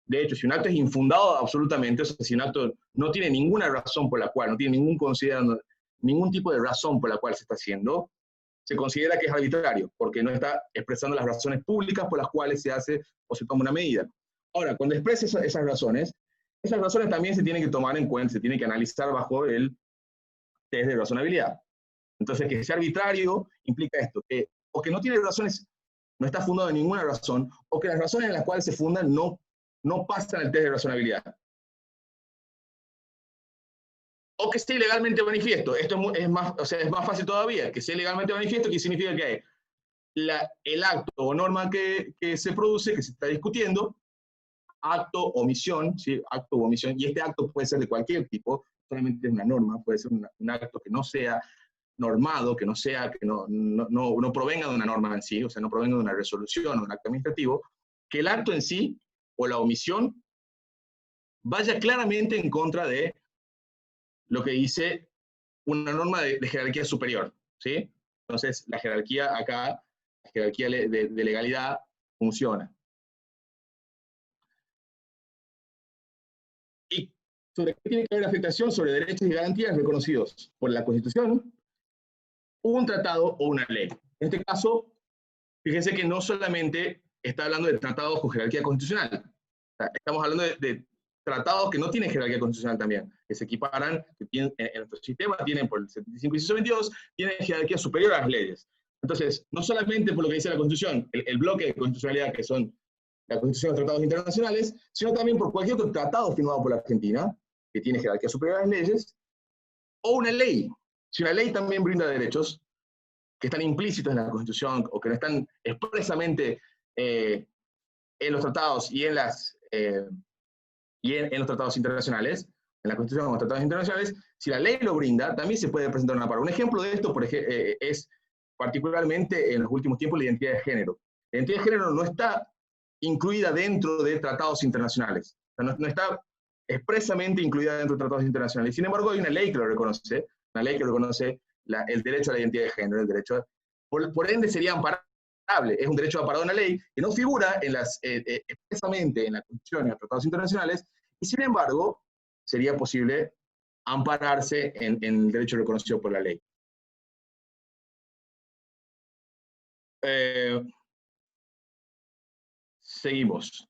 de hecho, si un acto es infundado absolutamente, o sea, si un acto no tiene ninguna razón por la cual, no tiene ningún tipo de razón por la cual se está haciendo, se considera que es arbitrario, porque no está expresando las razones públicas por las cuales se hace o se toma una medida. Ahora, cuando expresa esas razones también se tienen que tomar en cuenta, se tienen que analizar bajo el test de razonabilidad. Entonces, que sea arbitrario implica esto, que o que no tiene razones, no está fundado en ninguna razón, o que las razones en las cuales se fundan no pasan el test de razonabilidad. O que esté ilegalmente manifiesto. Esto es más fácil todavía, que sea ilegalmente manifiesto, que significa que el acto o norma que se produce, que se está discutiendo, acto, omisión, ¿sí? Acto o omisión, y este acto puede ser de cualquier tipo, solamente es una norma, puede ser un acto que no sea normado, que no provenga de una norma en sí, o sea, no provenga de una resolución o un acto administrativo, que el acto en sí o la omisión vaya claramente en contra de lo que dice una norma de jerarquía superior, ¿sí? Entonces, la jerarquía acá, la jerarquía de legalidad funciona. ¿Y sobre qué tiene que haber afectación? Sobre derechos y garantías reconocidos por la Constitución, un tratado o una ley. En este caso, fíjense que no solamente está hablando de tratados con jerarquía constitucional, o sea, estamos hablando de tratados que no tienen jerarquía constitucional también, que se equiparan, que en nuestro sistema tienen por el 75 y 22, tienen jerarquía superior a las leyes. Entonces, no solamente por lo que dice la Constitución, el bloque de constitucionalidad que son la Constitución de los tratados internacionales, sino también por cualquier otro tratado firmado por la Argentina, que tiene jerarquía superior a las leyes, o una ley. Si una ley también brinda derechos que están implícitos en la Constitución o que no están expresamente en los tratados y en los tratados internacionales, en la Constitución o los tratados internacionales, si la ley lo brinda, también se puede presentar un amparo. Un ejemplo de esto es particularmente en los últimos tiempos la identidad de género. La identidad de género no está incluida dentro de tratados internacionales, o sea, no está expresamente incluida dentro de tratados internacionales. Sin embargo, hay una ley que lo reconoce, una ley que reconoce el derecho a la identidad de género, el derecho por ende sería amparable, es un derecho amparado en la ley que no figura expresamente en la Constitución y en los tratados internacionales, y sin embargo sería posible ampararse en el derecho reconocido por la ley. Seguimos.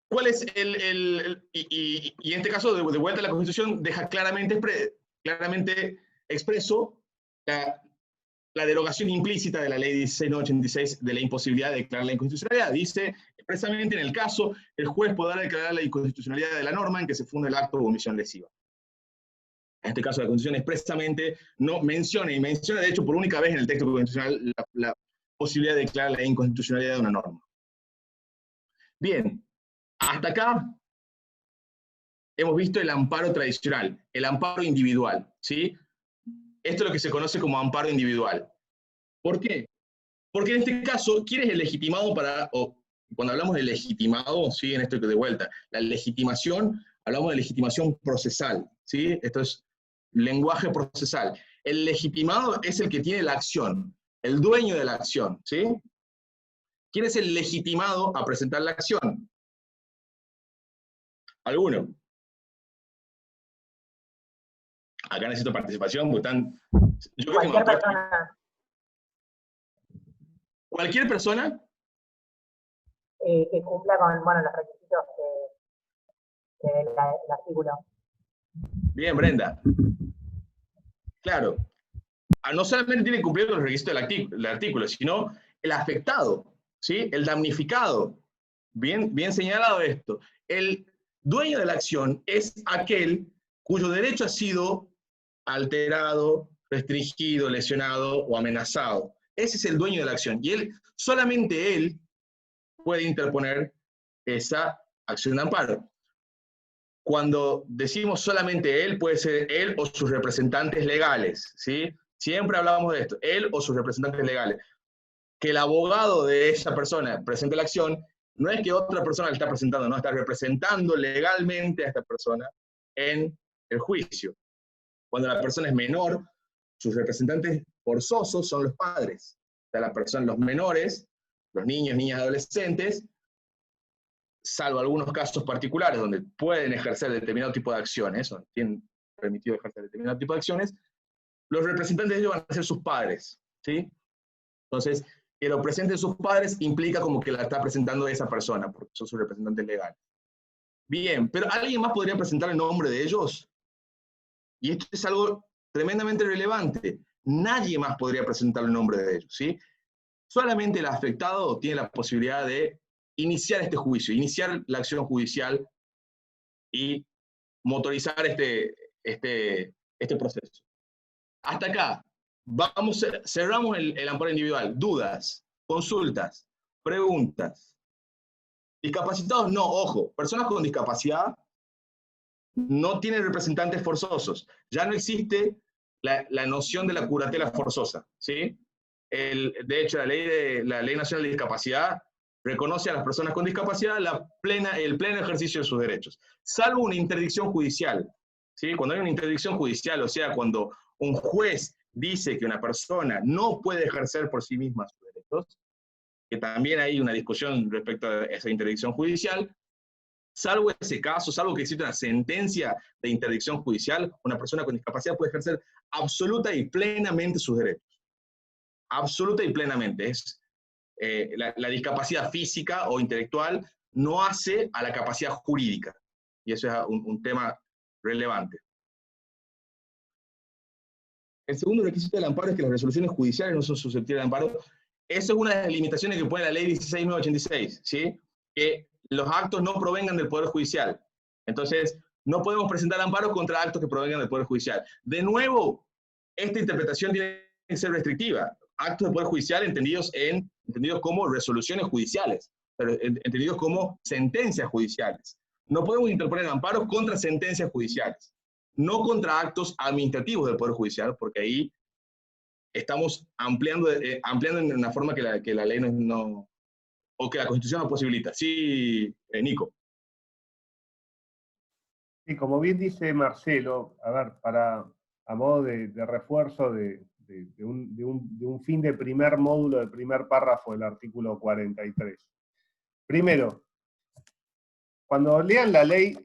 ¿Cuál es y en este caso, de vuelta a la Constitución, deja claramente expreso la derogación implícita de la ley 16.986 de la imposibilidad de declarar la inconstitucionalidad. Dice expresamente: en el caso, el juez podrá declarar la inconstitucionalidad de la norma en que se funda el acto o omisión lesiva. En este caso, la Constitución expresamente no menciona, y menciona de hecho por única vez en el texto constitucional, la posibilidad de declarar la inconstitucionalidad de una norma. Bien, hasta acá hemos visto el amparo tradicional, el amparo individual, ¿sí? Esto es lo que se conoce como amparo individual. ¿Por qué? Porque en este caso, ¿quién es el legitimado para, o cuando hablamos de legitimado, ¿sí? En esto que de vuelta, la legitimación, hablamos de legitimación procesal, ¿sí? Esto es lenguaje procesal. El legitimado es el que tiene la acción, el dueño de la acción, ¿sí? ¿Quién es el legitimado a presentar la acción? ¿Alguno? Acá necesito participación, porque están... Yo creo Cualquier persona. ¿Cualquier persona? Que cumpla con, bueno, los requisitos del artículo. Bien, Brenda. Claro. No solamente tiene que cumplir con los requisitos del artículo, sino el afectado, ¿sí? El damnificado. Bien señalado esto. El dueño de la acción es aquel cuyo derecho ha sido alterado, restringido, lesionado o amenazado. Ese es el dueño de la acción. Y solamente él puede interponer esa acción de amparo. Cuando decimos solamente él, puede ser él o sus representantes legales, ¿sí? Siempre hablamos de esto, él o sus representantes legales. Que el abogado de esa persona presente la acción, no es que otra persona la está presentando, no, está representando legalmente a esta persona en el juicio. Cuando la persona es menor, sus representantes forzosos son los padres. O sea, los menores, los niños, niñas, adolescentes, salvo algunos casos particulares donde pueden ejercer determinado tipo de acciones, o tienen permitido ejercer determinado tipo de acciones, los representantes de ellos van a ser sus padres, ¿sí? Entonces, que lo presenten sus padres implica como que la está presentando esa persona, porque son sus representantes legales. Bien, pero ¿alguien más podría presentar el nombre de ellos? Y esto es algo tremendamente relevante. Nadie más podría presentar el nombre de ellos, ¿sí? Solamente el afectado tiene la posibilidad de iniciar este juicio, iniciar la acción judicial y motorizar este proceso. Hasta acá, cerramos el amparo individual. Dudas, consultas, preguntas. Discapacitados, no, ojo, personas con discapacidad no tienen representantes forzosos. Ya no existe la noción de la curatela forzosa, ¿sí? De hecho, la Ley Nacional de Discapacidad reconoce a las personas con discapacidad el pleno ejercicio de sus derechos, salvo una interdicción judicial, ¿sí? Cuando hay una interdicción judicial, o sea, cuando un juez dice que una persona no puede ejercer por sí misma sus derechos, que también hay una discusión respecto a esa interdicción judicial, salvo ese caso, salvo que exista una sentencia de interdicción judicial, una persona con discapacidad puede ejercer absoluta y plenamente sus derechos. Absoluta y plenamente. La discapacidad física o intelectual no hace a la capacidad jurídica. Y eso es un tema relevante. El segundo requisito del amparo es que las resoluciones judiciales no son susceptibles de amparo. Eso es una de las limitaciones que pone la ley 16.986, ¿sí? Que los actos no provengan del Poder Judicial. Entonces, no podemos presentar amparos contra actos que provengan del Poder Judicial. De nuevo, esta interpretación tiene que ser restrictiva. Actos del Poder Judicial entendidos como resoluciones judiciales, pero entendidos como sentencias judiciales. No podemos interponer amparos contra sentencias judiciales, no contra actos administrativos del Poder Judicial, porque ahí estamos ampliando en una forma que la ley no, o que la Constitución no posibilita. Sí, Nico. Sí, como bien dice Marcelo, a ver, a modo de refuerzo de un fin de primer módulo, del primer párrafo del artículo 43. Primero, cuando lean la ley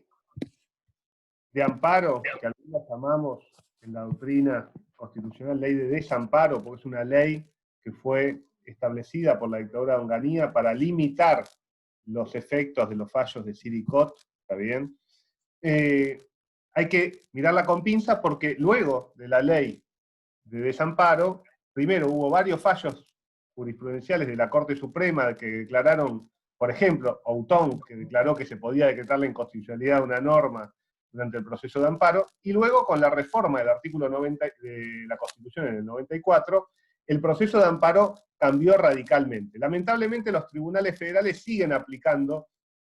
de amparo, que algunos llamamos en la doctrina constitucional ley de desamparo, porque es una ley que fue establecida por la dictadura de Onganía para limitar los efectos de los fallos de Siricot, ¿está bien? Hay que mirarla con pinzas porque luego de la ley de desamparo primero hubo varios fallos jurisprudenciales de la Corte Suprema que declararon, por ejemplo, Autón, que declaró que se podía decretar la inconstitucionalidad de una norma durante el proceso de amparo, y luego con la reforma del artículo 90 de la Constitución en el 94, el proceso de amparo cambió radicalmente. Lamentablemente los tribunales federales siguen aplicando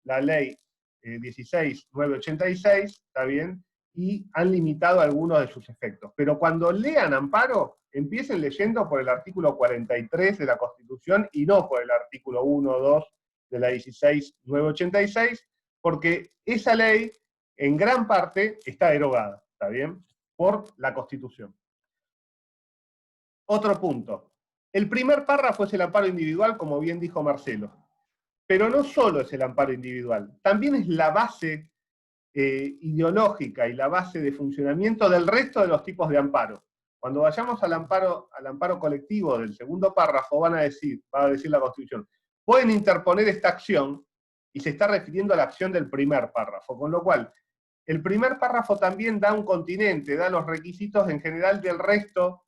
la ley 16.986, ¿está bien? Y han limitado algunos de sus efectos. Pero cuando lean amparo, empiecen leyendo por el artículo 43 de la Constitución y no por el artículo 1 o 2 de la 16.986, porque esa ley en gran parte está derogada, ¿está bien? Por la Constitución. Otro punto. El primer párrafo es el amparo individual, como bien dijo Marcelo. Pero no solo es el amparo individual, también es la base ideológica y la base de funcionamiento del resto de los tipos de amparo. Cuando vayamos al amparo colectivo del segundo párrafo, va a decir la Constitución, pueden interponer esta acción, y se está refiriendo a la acción del primer párrafo, con lo cual, el primer párrafo también da un continente, da los requisitos en general del resto,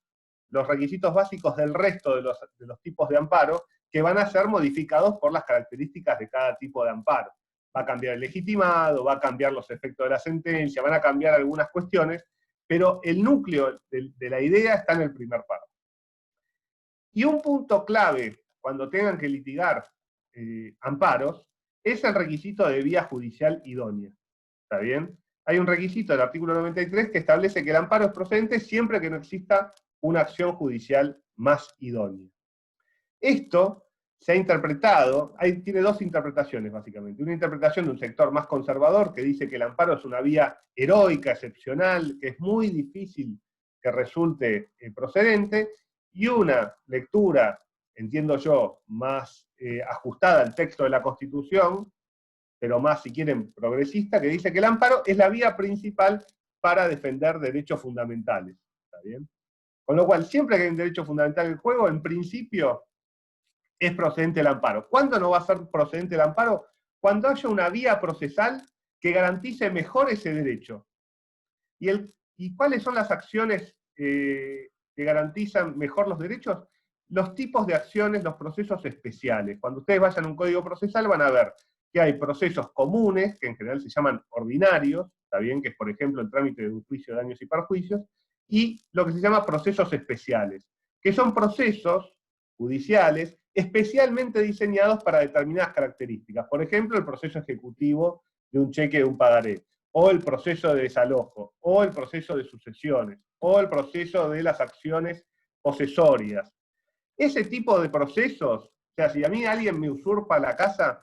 los requisitos básicos del resto de los tipos de amparo, que van a ser modificados por las características de cada tipo de amparo. Va a cambiar el legitimado, va a cambiar los efectos de la sentencia, van a cambiar algunas cuestiones, pero el núcleo de la idea está en el primer párrafo. Y un punto clave cuando tengan que litigar amparos es el requisito de vía judicial idónea. ¿Está bien? Hay un requisito del artículo 93 que establece que el amparo es procedente siempre que no exista una acción judicial más idónea. Esto se ha interpretado, tiene dos interpretaciones básicamente. Una interpretación de un sector más conservador que dice que el amparo es una vía heroica, excepcional, que es muy difícil que resulte procedente, y una lectura, entiendo yo, más ajustada al texto de la Constitución, pero más, si quieren, progresista, que dice que el amparo es la vía principal para defender derechos fundamentales. ¿Está bien? Con lo cual, siempre que hay un derecho fundamental en juego, en principio es procedente el amparo. ¿Cuándo no va a ser procedente el amparo? Cuando haya una vía procesal que garantice mejor ese derecho. ¿Y cuáles son las acciones que garantizan mejor los derechos? Los tipos de acciones, los procesos especiales. Cuando ustedes vayan a un código procesal van a ver que hay procesos comunes, que en general se llaman ordinarios, está bien, que es por ejemplo el trámite de un juicio de daños y perjuicios, y lo que se llama procesos especiales, que son procesos judiciales especialmente diseñados para determinadas características. Por ejemplo, el proceso ejecutivo de un cheque de un pagaré, o el proceso de desalojo, o el proceso de sucesiones, o el proceso de las acciones posesorias. Ese tipo de procesos, o sea, si a mí alguien me usurpa la casa,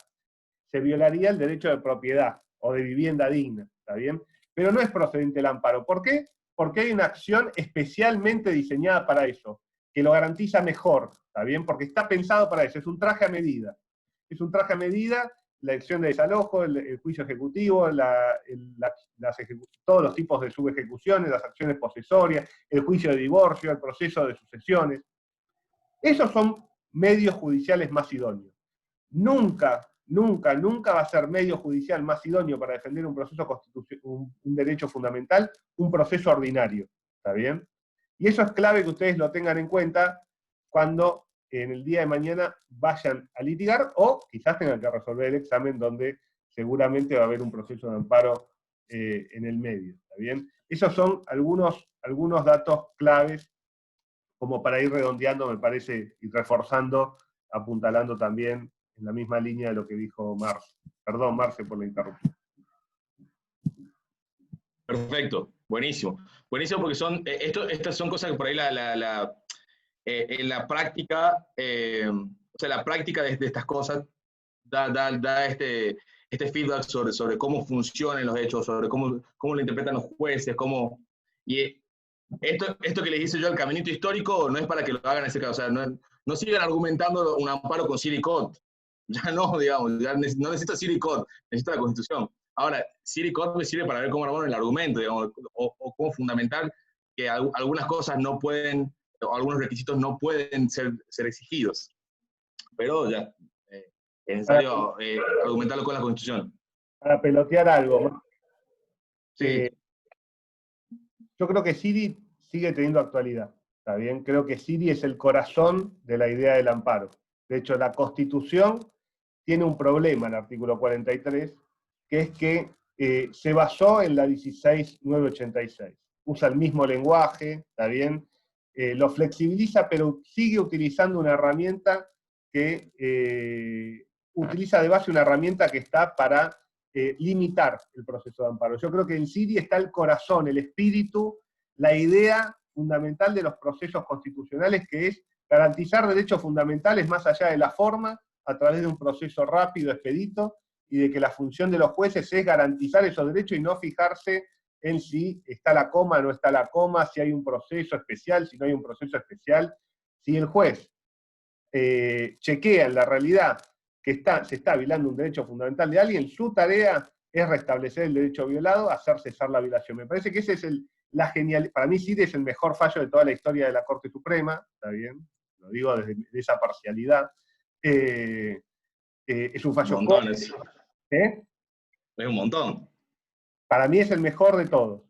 se violaría el derecho de propiedad o de vivienda digna, ¿está bien? Pero no es procedente el amparo. ¿Por qué? Porque hay una acción especialmente diseñada para eso, que lo garantiza mejor, ¿está bien? Porque está pensado para eso, es un traje a medida. Es un traje a medida, la acción de desalojo, el juicio ejecutivo, todos los tipos de subejecuciones, las acciones posesorias, el juicio de divorcio, el proceso de sucesiones. Esos son medios judiciales más idóneos. Nunca va a ser medio judicial más idóneo para defender un proceso un derecho fundamental, un proceso ordinario, ¿está bien? Y eso es clave que ustedes lo tengan en cuenta cuando en el día de mañana vayan a litigar, o quizás tengan que resolver el examen donde seguramente va a haber un proceso de amparo en el medio, ¿está bien? Esos son algunos datos claves como para ir redondeando, me parece, y reforzando, apuntalando también en la misma línea de lo que dijo Marce. Perdón, Marce, por la interrupción. Perfecto, buenísimo. Buenísimo porque estas son cosas que por ahí en la práctica, o sea, la práctica de estas cosas da este feedback sobre cómo funcionan los hechos, sobre cómo lo interpretan los jueces, y esto que les hice yo, el caminito histórico, no es para que lo hagan en ese caso, o sea, no sigan argumentando un amparo con City Code, ya no, digamos, ya no necesito City Code, necesito la Constitución. Ahora, City Code me sirve para ver cómo armar el argumento, digamos, o cómo fundamentar que algunas cosas no pueden, o algunos requisitos no pueden ser exigidos. Pero ya, es necesario argumentarlo con la Constitución. Para pelotear algo. Sí. Yo creo que City sigue teniendo actualidad, ¿Está bien? Creo que Siri es el corazón de la idea del amparo. De hecho, la Constitución tiene un problema, el artículo 43, que es que se basó en la 16.986. Usa el mismo lenguaje, ¿está bien? Lo flexibiliza, pero sigue utilizando una herramienta que utiliza de base una herramienta que está para limitar el proceso de amparo. Yo creo que en Siri está el corazón, el espíritu, la idea fundamental de los procesos constitucionales, que es garantizar derechos fundamentales más allá de la forma, a través de un proceso rápido, expedito, y de que la función de los jueces es garantizar esos derechos y no fijarse en si está la coma o no está la coma, si hay un proceso especial, si no hay un proceso especial. Si el juez chequea en la realidad que se está violando un derecho fundamental de alguien, su tarea es restablecer el derecho violado, hacer cesar la violación. Me parece que ese es la genial. Para mí Siri es el mejor fallo de toda la historia de la Corte Suprema, ¿está bien? Lo digo desde esa parcialidad. Es un fallo corto. Es un montón. Para mí es el mejor de todos.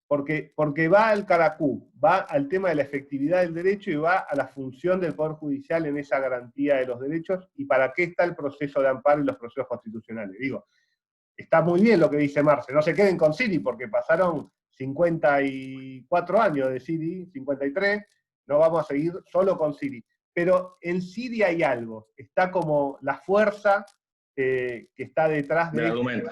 Porque va al caracú, va al tema de la efectividad del derecho y va a la función del Poder Judicial en esa garantía de los derechos y para qué está el proceso de amparo y los procesos constitucionales. Digo, está muy bien lo que dice Marce, no se queden con Siri porque pasaron 54 años de Siri, 53, no vamos a seguir solo con Siri. Pero en Siri hay algo, está como la fuerza que está detrás del argumento.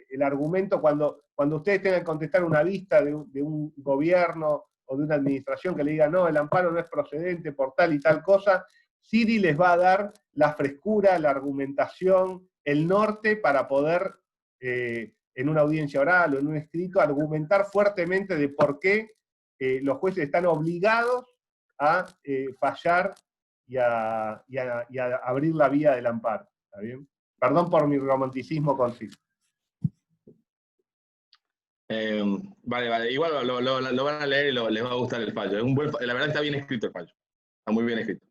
El argumento cuando ustedes tengan que contestar una vista de un gobierno o de una administración que le diga no, el amparo no es procedente por tal y tal cosa, Siri les va a dar la frescura, la argumentación, el norte para poder, en una audiencia oral o en un escrito, argumentar fuertemente de por qué los jueces están obligados a fallar y a abrir la vía del amparo. ¿Está bien? Perdón por mi romanticismo con Siri. Vale. Igual lo van a leer y les va a gustar el fallo. La verdad está bien escrito el fallo. Está muy bien escrito.